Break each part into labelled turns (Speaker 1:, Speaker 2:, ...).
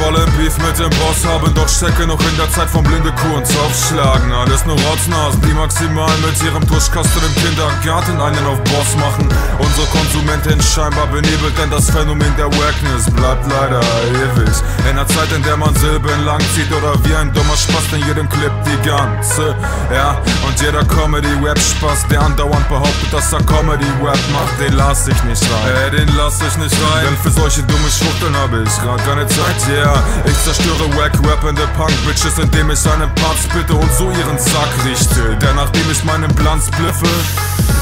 Speaker 1: wollen Beef mit dem Boss haben, doch stecke noch in der Zeit vom blinde Kuh und Aufschlagen. Alles nur Rotznasen, die maximal mit ihrem Tuschkasten im Kindergarten einen auf Boss machen. Unsere Konsumentin scheinbar benebelt, denn das Phänomen der Wackness bleibt leider ewig. In einer Zeit, in der man Silben lang zieht oder wie ein dummer Spast in jedem Clip die ganze. Ja, und jeder Comedy-Rap-Spaß, der andauernd behauptet, dass er Comedy-Rap macht, den lass ich nicht rein. Den lass ich nicht rein, denn für solche dumme Schwuchteln habe ich grad keine Zeit, yeah. Ich zerstöre wack-rappende Punk-Bitches, indem ich einen Papst bitte und so ihren Sack richte. Denn nachdem ich meinen Blanz bliffe,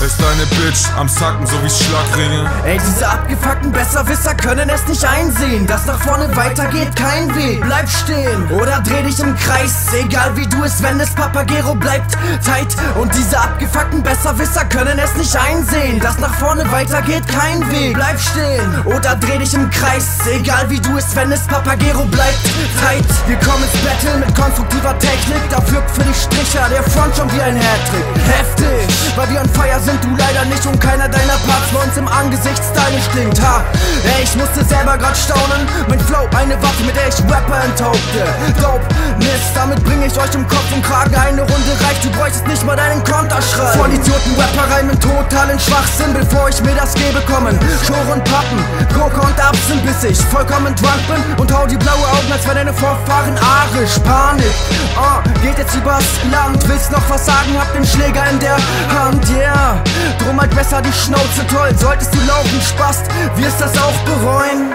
Speaker 1: ist deine Bitch am Sacken, so wie Schlagringe.
Speaker 2: Ey, diese abgefuckten Besserwisser können es nicht einsehen, dass nach vorne weitergeht kein Weg. Bleib stehen oder dreh dich im Kreis, egal wie du es wendest, Papagero bleibt tight. Und diese abgefuckten Besserwisser können es nicht einsehen, dass nach vorne weitergeht kein Weg. Bleib stehen oder dreh dich im Kreis, egal wie du es wendest, Papagero bleibt tight. Wir kommen ins Battle mit konstruktiver Technik, da wirkt für die Stricher der Front schon wie ein Hattrick. Heftig, weil wir on fire sind, du leider nicht und keiner deiner Parts bei uns im Angesicht stylisch klingt. Ha, ey, ich musste selber grad staunen, mein Flow eine Waffe, mit der ich Rapper enthaupte. Dope, Mist, damit bring ich euch um Kopf und Kragen, eine Runde reicht, du bräuchtest nicht mal deinen Konterschrei. Voll Idioten-Rapper reimen totalen Schwachsinn, bevor ich mir das gebe, kommen Schore und Pappen, Coca und Absinn, bis ich vollkommen drunk bin und hau die blaue Augen, als wären deine Vorfahren arisch. Panik, geht jetzt übers Land, willst noch was sagen, hab den Schläger in der Hand, yeah. Drum halt besser die Schnauze toll, solltest du laufen, Spast, wirst das auch bereuen.